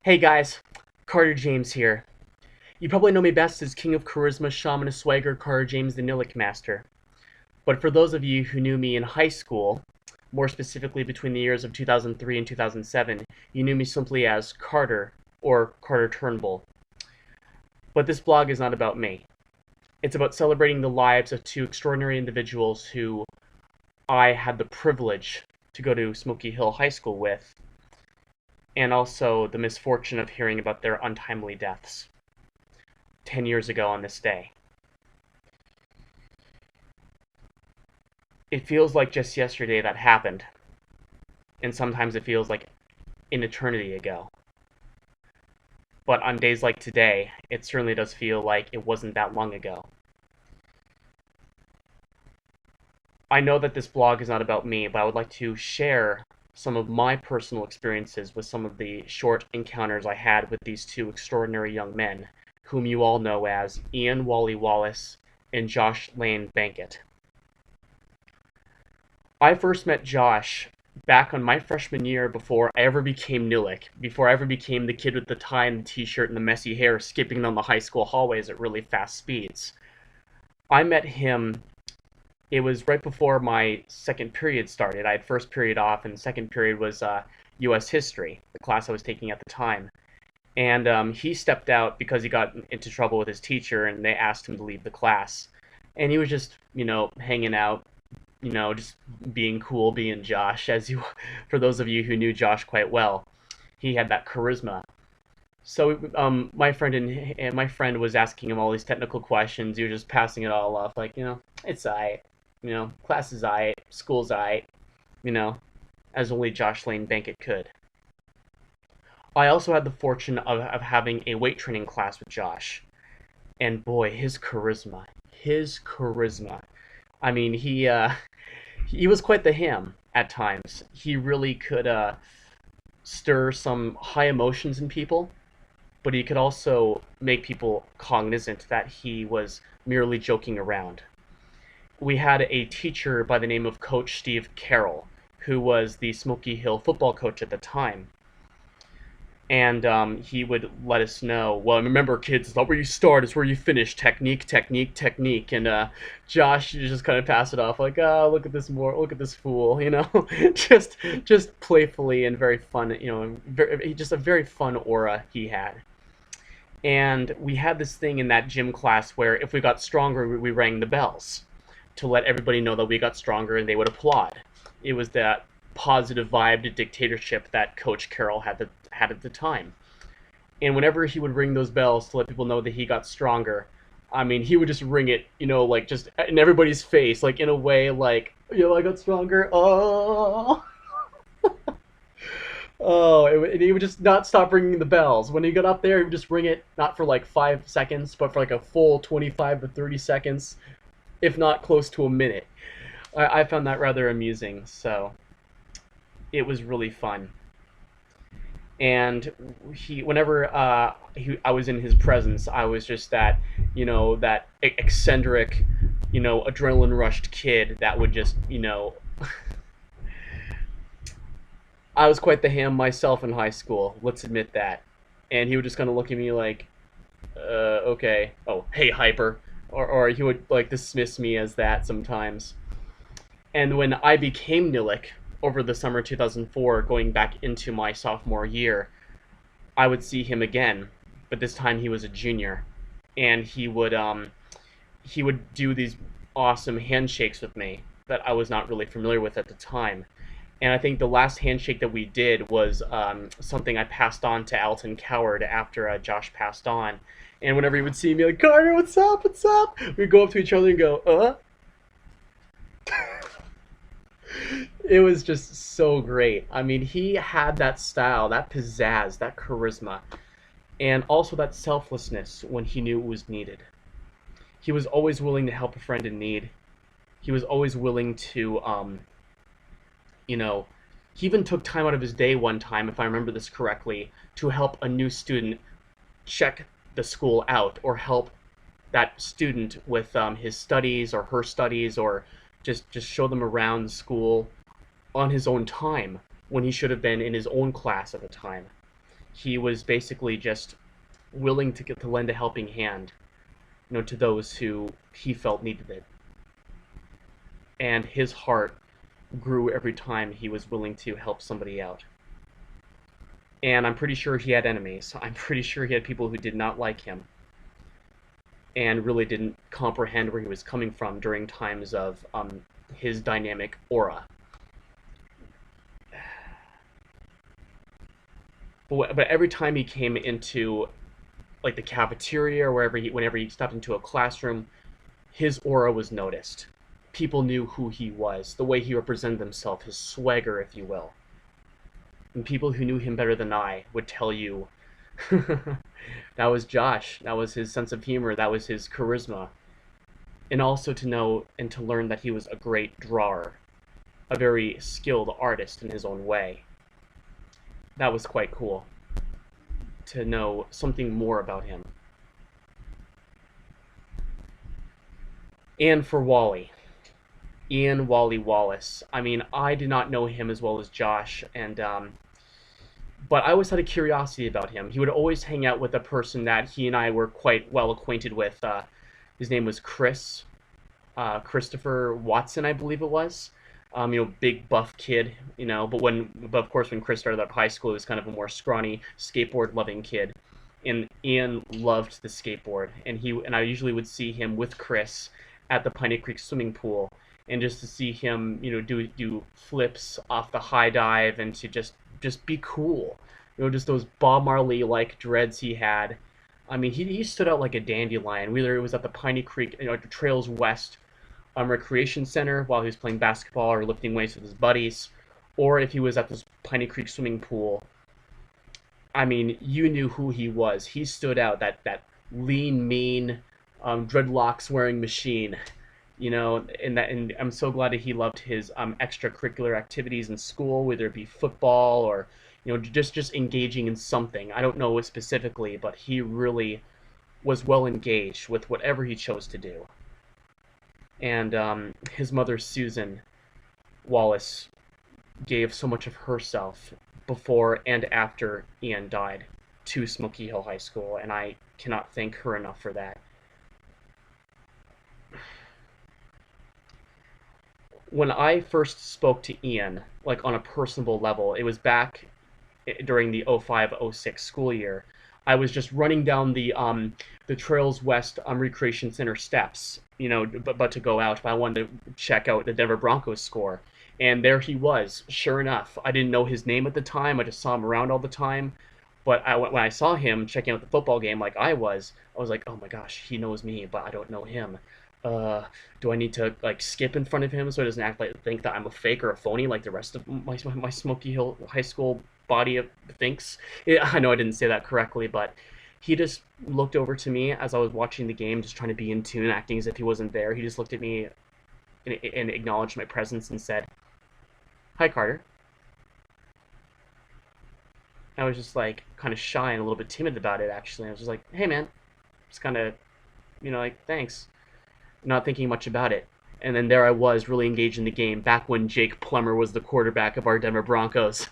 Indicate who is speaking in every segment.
Speaker 1: Hey guys, Carter James here. You probably know me best as King of Charisma, Shaman of Swagger, Carter James the Nillik Master. But for those of you who knew me in high school, more specifically between the years of 2003 and 2007, you knew me simply as Carter, or Carter Turnbull. But this blog is not about me. It's about celebrating the lives of two extraordinary individuals who I had the privilege to go to Smoky Hill High School with, and also the misfortune of hearing about their untimely deaths 10 years ago on this day. It feels like just yesterday that happened, and sometimes it feels like an eternity ago. But on days like today, it certainly does feel like it wasn't that long ago. I know that this blog is not about me, but I would like to share some of my personal experiences with some of the short encounters I had with these two extraordinary young men, whom you all know as Ian Wally Wallace and Josh Lane Bankett. I first met Josh back on my freshman year before I ever became Nillik, before I ever became the kid with the tie and the t-shirt and the messy hair skipping down the high school hallways at really fast speeds. I met him, it was right before my second period started. I had first period off, and the second period was U.S. history, the class I was taking at the time. And he stepped out because he got into trouble with his teacher, and they asked him to leave the class. And he was just, hanging out, just being cool, being Josh, for those of you who knew Josh quite well, he had that charisma. So my friend was asking him all these technical questions. He was just passing it all off, like, it's alright, class is alright, school's alright, as only Josh Lane Bankett could. I also had the fortune of having a weight training class with Josh, and boy, his charisma. I mean, he was quite the ham at times. He really could stir some high emotions in people, but he could also make people cognizant that he was merely joking around. We had a teacher by the name of Coach Steve Carroll, who was the Smoky Hill football coach at the time. And he would let us know, well, remember, kids, it's not where you start, it's where you finish. Technique, technique, technique. And Josh just kind of pass it off like, oh, look at this fool, just playfully and very fun, just a very fun aura he had. And we had this thing in that gym class where if we got stronger, we rang the bells to let everybody know that we got stronger, and they would applaud. It was that positive vibe to dictatorship that Coach Carroll had at the time. And whenever he would ring those bells to let people know that he got stronger, I mean, he would just ring it, like just in everybody's face, like in a way like, I got stronger. Oh. And he would just not stop ringing the bells. When he got up there, he would just ring it, not for like 5 seconds, but for like a full 25 to 30 seconds, if not close to a minute. I found that rather amusing, so it was really fun. And whenever I was in his presence, I was just that, that eccentric, adrenaline rushed kid that would just, I was quite the ham myself in high school, let's admit that. And he would just kind of look at me like, okay, oh, hey, hyper. Or he would, like, dismiss me as that sometimes. And when I became Nillik over the summer 2004, going back into my sophomore year, I would see him again, but this time he was a junior. And he would do these awesome handshakes with me that I was not really familiar with at the time. And I think the last handshake that we did was something I passed on to Alton Coward after Josh passed on. And whenever he would see me, like, Carter, what's up, what's up? We'd go up to each other and go, It was just so great. I mean, he had that style, that pizzazz, that charisma, and also that selflessness when he knew it was needed. He was always willing to help a friend in need. He was always willing to, he even took time out of his day one time, if I remember this correctly, to help a new student check the school out, or help that student with his studies or her studies, or just show them around the school on his own time when he should have been in his own class at the time. He was basically just willing to get to lend a helping hand, to those who he felt needed it. And his heart grew every time he was willing to help somebody out. And I'm pretty sure he had enemies. I'm pretty sure he had people who did not like him and really didn't comprehend where he was coming from during times of his dynamic aura. But every time he came into like the cafeteria or whenever he stepped into a classroom, his aura was noticed. People knew who he was, the way he represented himself, his swagger, if you will. And people who knew him better than I would tell you that was Josh. That was his sense of humor. That was his charisma. And also to know and to learn that he was a great drawer, a very skilled artist in his own way. That was quite cool to know something more about him. And for Wally, Ian Wally Wallace. I mean, I did not know him as well as Josh, but I always had a curiosity about him. He would always hang out with a person that he and I were quite well acquainted with. His name was Christopher Watson, I believe it was. Big buff kid, but of course when Chris started up high school, he was kind of a more scrawny, skateboard-loving kid. And Ian loved the skateboard, and I usually would see him with Chris at the Piney Creek swimming pool, and just to see him, do flips off the high dive and to just be cool. Just those Bob Marley like dreads he had. I mean, he stood out like a dandelion. Whether it was at the Piney Creek, Trails West recreation center while he was playing basketball or lifting weights with his buddies, or if he was at this Piney Creek swimming pool. I mean, you knew who he was. He stood out. That lean, mean, dreadlocks wearing machine. And I'm so glad that he loved his extracurricular activities in school, whether it be football or just engaging in something. I don't know specifically, but he really was well engaged with whatever he chose to do. And his mother, Susan Wallace, gave so much of herself before and after Ian died to Smoky Hill High School, and I cannot thank her enough for that. When I first spoke to Ian, like on a personable level, it was back during the 05-06 school year. I was just running down the Trails West Recreation Center steps, but to go out. But I wanted to check out the Denver Broncos score, and there he was. Sure enough, I didn't know his name at the time. I just saw him around all the time. But when I saw him checking out the football game, like I was like, oh my gosh, he knows me, but I don't know him. Do I need to like skip in front of him so he doesn't think that I'm a fake or a phony like the rest of my Smoky Hill High School body thinks? I know I didn't say that correctly, but he just looked over to me as I was watching the game, just trying to be in tune, acting as if he wasn't there. He just looked at me and acknowledged my presence and said, "Hi, Carter." I was just like kind of shy and a little bit timid about it, actually. I was just like, "Hey, man," just kind of, like, thanks, not thinking much about it. And then there I was, really engaged in the game, back when Jake Plummer was the quarterback of our Denver Broncos.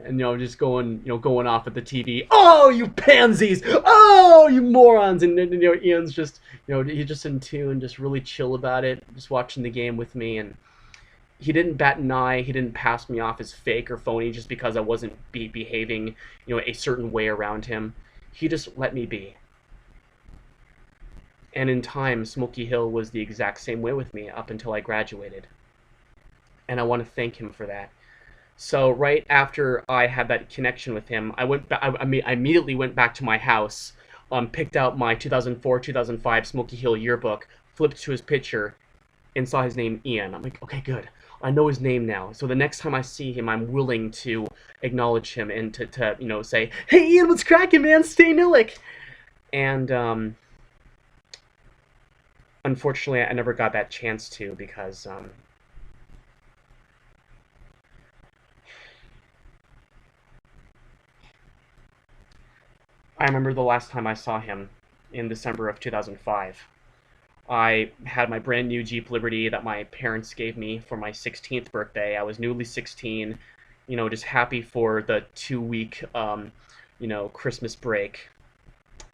Speaker 1: And, just going off at the TV. "Oh, you pansies! Oh, you morons!" And, Ian's just, he's just in tune, just really chill about it, just watching the game with me. And he didn't bat an eye. He didn't pass me off as fake or phony just because I wasn't behaving, a certain way around him. He just let me be. And in time, Smoky Hill was the exact same way with me up until I graduated. And I want to thank him for that. So right after I had that connection with him, I immediately went back to my house, picked out my 2004-2005 Smoky Hill yearbook, flipped to his picture, and saw his name, Ian. I'm like, okay, good. I know his name now. So the next time I see him, I'm willing to acknowledge him and to say, "Hey, Ian, what's cracking, man? Stay Nillick." And unfortunately, I never got that chance to because I remember the last time I saw him in December of 2005. I had my brand new Jeep Liberty that my parents gave me for my 16th birthday. I was newly 16, just happy for the 2-week Christmas break,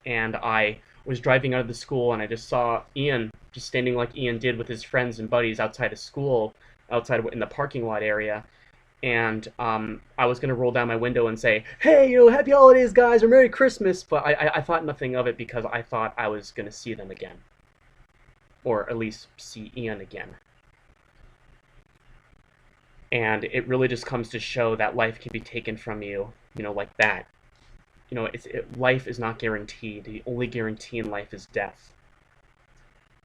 Speaker 1: and I was driving out of the school and I just saw Ian just standing like Ian did with his friends and buddies outside of school, outside in the parking lot area. And I was gonna roll down my window and say, "Hey, Happy Holidays, guys, or Merry Christmas," but I thought nothing of it because I thought I was gonna see them again, or at least see Ian again. And it really just comes to show that life can be taken from you, like that. Life is not guaranteed. The only guarantee in life is death.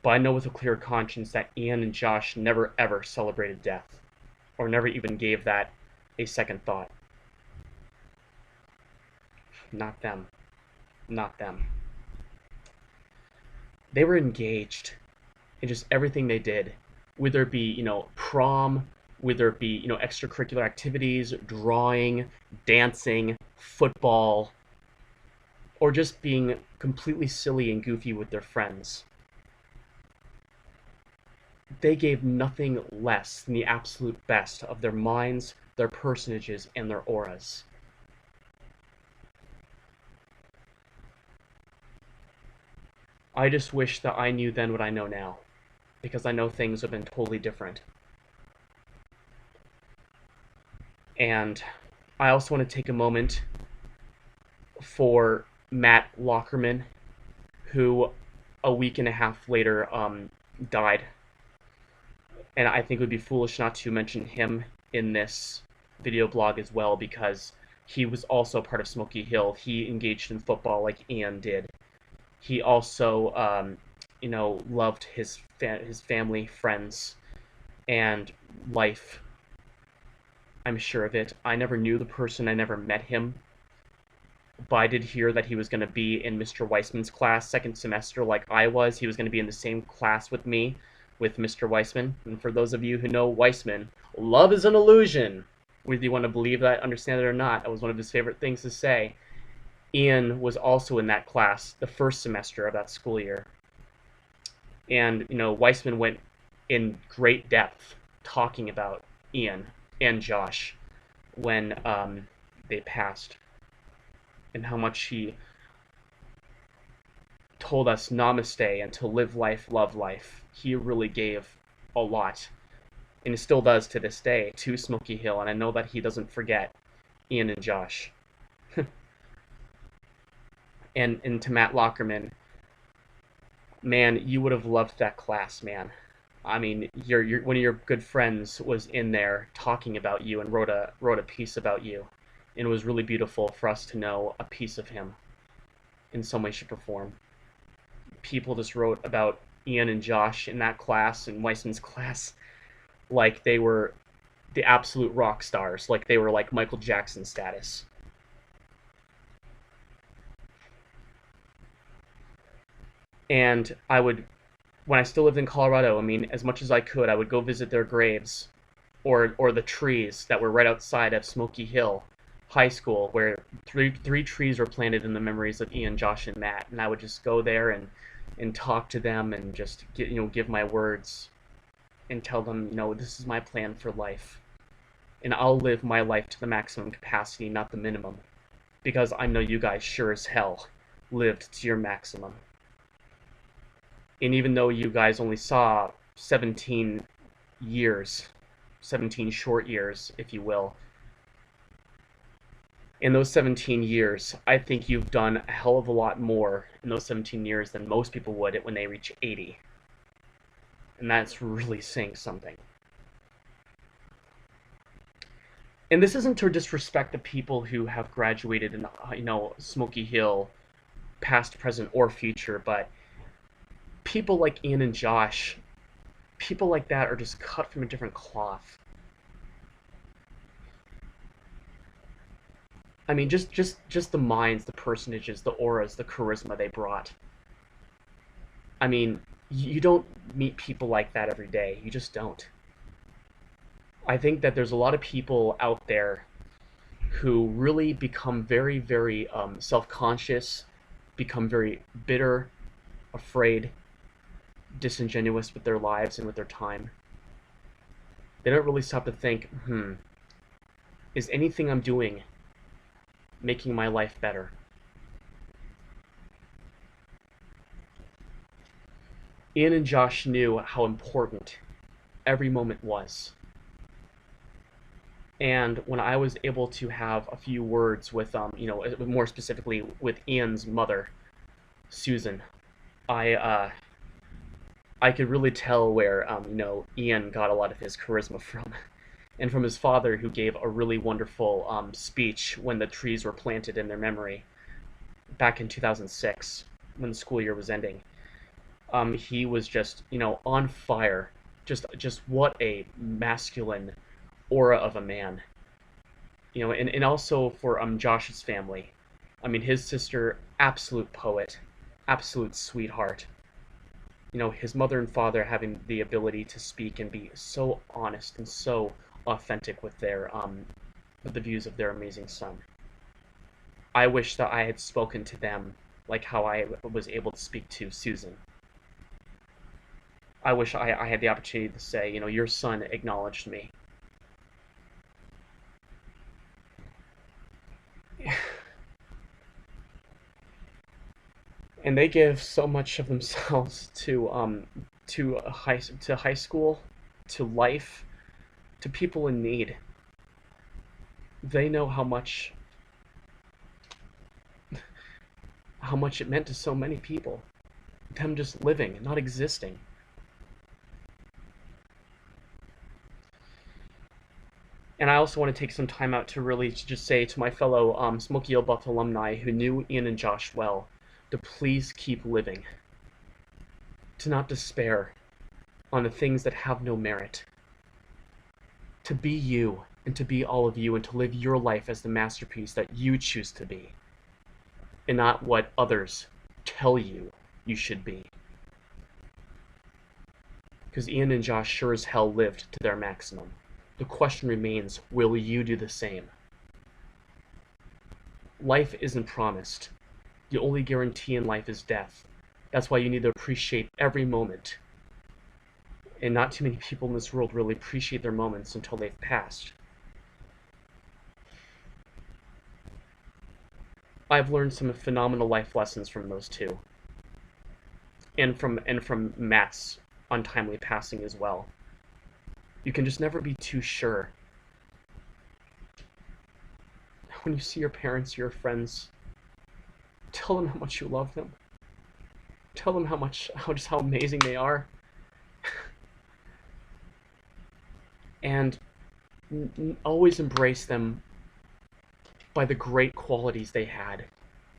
Speaker 1: But I know with a clear conscience that Ian and Josh never ever celebrated death, or never even gave that a second thought. Not them. Not them. They were engaged in just everything they did, whether it be, prom, whether it be, extracurricular activities, drawing, dancing, football, or just being completely silly and goofy with their friends. They gave nothing less than the absolute best of their minds, their personages, and their auras. I just wish that I knew then what I know now, because I know things have been totally different. And I also want to take a moment for Matt Lockerman, who a week and a half later died. And I think it would be foolish not to mention him in this video blog as well, because he was also part of Smoky Hill. He engaged in football like Ian did. He also, loved his family, friends, and life. I'm sure of it. I never knew the person. I never met him. But I did hear that he was going to be in Mr. Weissman's class second semester like I was. He was going to be in the same class with me, with Mr. Weissman. And for those of you who know Weissman, love is an illusion. Whether you want to believe that, understand it or not, that was one of his favorite things to say. Ian was also in that class the first semester of that school year. And, Weissman went in great depth talking about Ian and Josh when they passed, and how much he told us namaste and to live life, love life. He really gave a lot, and it still does to this day, to Smoky Hill, and I know that he doesn't forget Ian and Josh. and to Matt Lockerman, man, you would have loved that class, man. I mean, your one of your good friends was in there talking about you and wrote a piece about you, and it was really beautiful for us to know a piece of him in some way, shape, or form. People just wrote about Ian and Josh in that class, in Weissman's class, like they were the absolute rock stars, like they were like Michael Jackson status. And when I still lived in Colorado, I mean, as much as I could, I would go visit their graves, or the trees that were right outside of Smoky Hill High School, where three trees were planted in the memories of Ian, Josh, and Matt. And I would just go there and talk to them and just give my words and tell them, this is my plan for life, and I'll live my life to the maximum capacity, not the minimum, because I know you guys sure as hell lived to your maximum. And even though you guys only saw 17 years, 17 short years, if you will, in those 17 years, I think you've done a hell of a lot more in those 17 years than most people would when they reach 80. And that's really saying something. And this isn't to disrespect the people who have graduated in, Smoky Hill, past, present, or future, but people like Ian and Josh, people like that are just cut from a different cloth. I mean, just the minds, the personages, the auras, the charisma they brought. I mean, you don't meet people like that every day. You just don't. I think that there's a lot of people out there who really become very, very self-conscious, become very bitter, afraid, disingenuous with their lives and with their time. They don't really stop to think, is anything I'm doing making my life better. Ian and Josh knew how important every moment was. And when I was able to have a few words with, more specifically with Ian's mother, Susan, I I could really tell where Ian got a lot of his charisma from, and from his father, who gave a really wonderful speech when the trees were planted in their memory back in 2006 when the school year was ending. He was just on fire, just what a masculine aura of a man. And also for Josh's family. I mean, his sister, absolute poet, absolute sweetheart. His mother and father having the ability to speak and be so honest and so authentic with with the views of their amazing son. I wish that I had spoken to them like how I was able to speak to Susan. I wish I had the opportunity to say, your son acknowledged me. And they give so much of themselves to high school, to life, to people in need. They know how much it meant to so many people, them just living, not existing. And I also want to take some time out to really just say to my fellow Smoky Old Bluff alumni who knew Ian and Josh well, to please keep living, to not despair on the things that have no merit, to be you, and to be all of you, and to live your life as the masterpiece that you choose to be, and not what others tell you you should be. Because Ian and Josh sure as hell lived to their maximum. The question remains, will you do the same? Life isn't promised. The only guarantee in life is death. That's why you need to appreciate every moment. And not too many people in this world really appreciate their moments until they've passed. I've learned some phenomenal life lessons from those two. And from Matt's untimely passing as well. You can just never be too sure. When you see your parents, your friends, tell them how much you love them. Tell them how amazing they are. And always embrace them by the great qualities they had.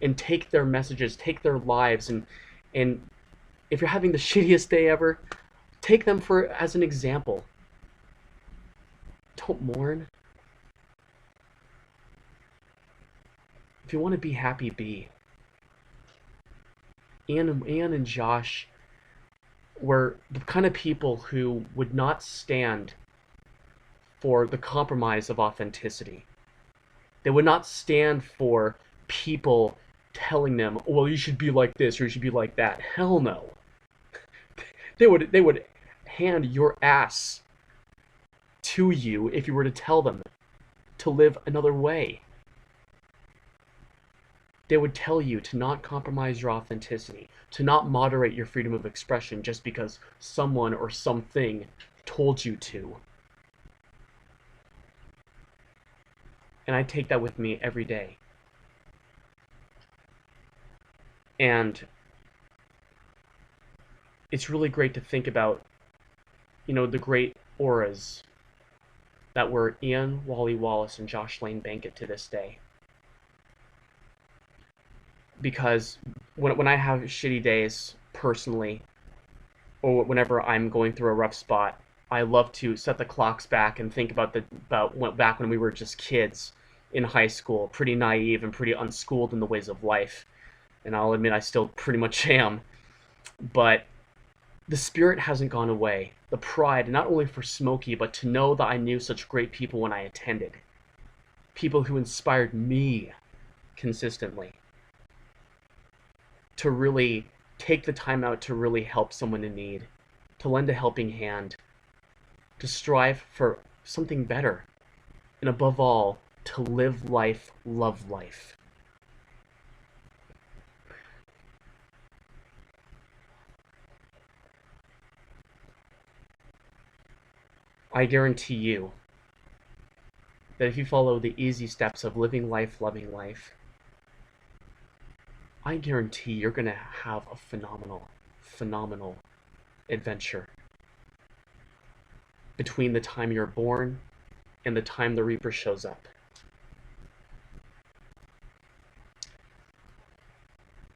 Speaker 1: And take their messages, take their lives, and if you're having the shittiest day ever, take them as an example. Don't mourn. If you want to be happy, be. Ian and Josh were the kind of people who would not stand for the compromise of authenticity. They would not stand for people telling them, well, you should be like this or you should be like that. Hell no. They would hand your ass to you if you were to tell them to live another way. They would tell you to not compromise your authenticity, to not moderate your freedom of expression just because someone or something told you to. And I take that with me every day. And it's really great to think about, the great auras that were Ian, Wally Wallace, and Josh Lane Bankett to this day. Because when I have shitty days, personally, or whenever I'm going through a rough spot, I love to set the clocks back and think about back when we were just kids in high school, pretty naive and pretty unschooled in the ways of life. And I'll admit I still pretty much am. But the spirit hasn't gone away. The pride, not only for Smokey, but to know that I knew such great people when I attended. People who inspired me consistently. To really take the time out to really help someone in need. To lend a helping hand. To strive for something better. And above all, to live life, love life. I guarantee you that if you follow the easy steps of living life, loving life, I guarantee you're going to have a phenomenal, phenomenal adventure between the time you're born and the time the Reaper shows up.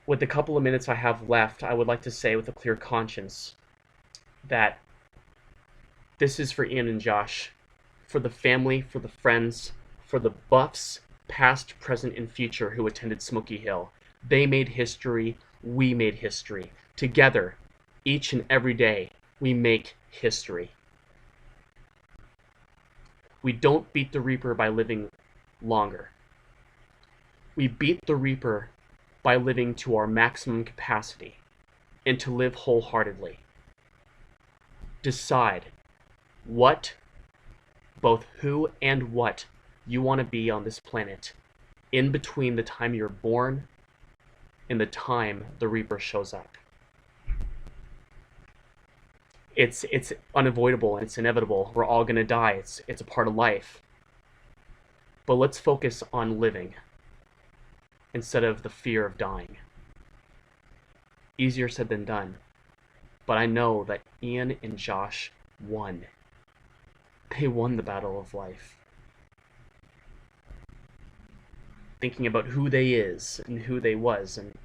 Speaker 1: With the couple of minutes I have left, I would like to say with a clear conscience that this is for Ian and Josh, for the family, for the friends, for the buffs, past, present, and future who attended Smoky Hill. They made history, we made history. Together, each and every day, we make history. We don't beat the Reaper by living longer. We beat the Reaper by living to our maximum capacity and to live wholeheartedly. Decide what, both who and what you want to be on this planet in between the time you're born and the time the Reaper shows up. It's unavoidable and it's inevitable. We're all gonna die. It's a part of life. But let's focus on living instead of the fear of dying. Easier said than done. But I know that Ian and Josh won. They won the battle of life. Thinking about who they is and who they was, and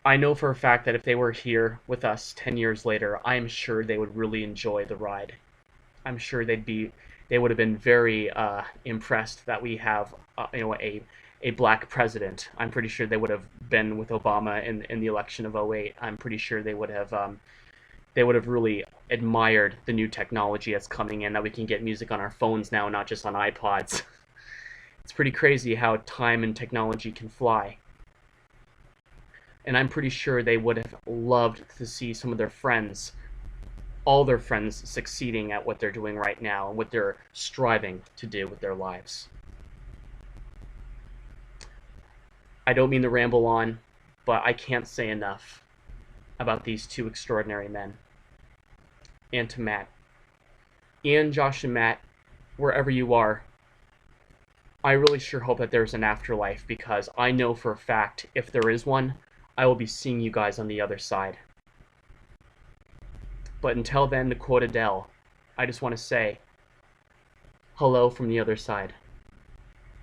Speaker 1: I know for a fact that if they were here with us 10 years later, I'm sure they would really enjoy the ride. I'm sure they would have been very impressed that we have a black president. I'm pretty sure they would have been with Obama in the election of 08. I'm pretty sure they would have really admired the new technology that's coming in, that we can get music on our phones now, not just on iPods. It's pretty crazy how time and technology can fly. And I'm pretty sure they would have loved to see some of their friends, all their friends, succeeding at what they're doing right now and what they're striving to do with their lives. I don't mean to ramble on, but I can't say enough about these two extraordinary men. And to Matt. Ian, Josh, and Matt, wherever you are, I really sure hope that there's an afterlife, because I know for a fact, if there is one, I will be seeing you guys on the other side. But until then, to quote Adele, I just want to say, hello from the other side.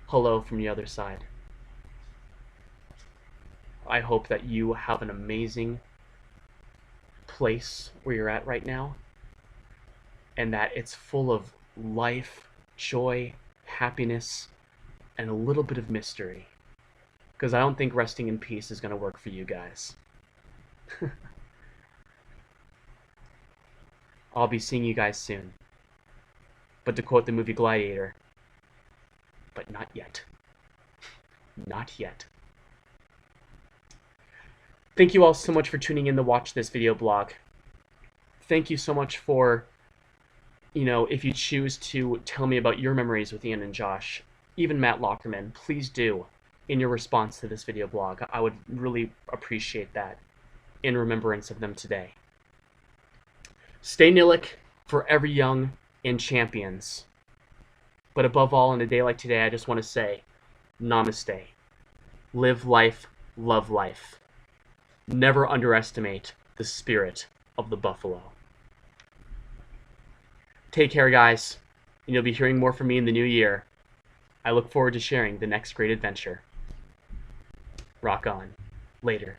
Speaker 1: Hello from the other side. I hope that you have an amazing place where you're at right now, and that it's full of life, joy, happiness, and a little bit of mystery. Because I don't think resting in peace is going to work for you guys. I'll be seeing you guys soon. But to quote the movie Gladiator, but not yet. Not yet. Thank you all so much for tuning in to watch this video blog. Thank you so much for, if you choose to tell me about your memories with Ian and Josh, even Matt Lockerman, please do in your response to this video blog. I would really appreciate that in remembrance of them today. Stay Nillik, forever young and champions. But above all, on a day like today, I just want to say, namaste. Live life, love life. Never underestimate the spirit of the buffalo. Take care, guys, and you'll be hearing more from me in the new year. I look forward to sharing the next great adventure. Rock on. Later.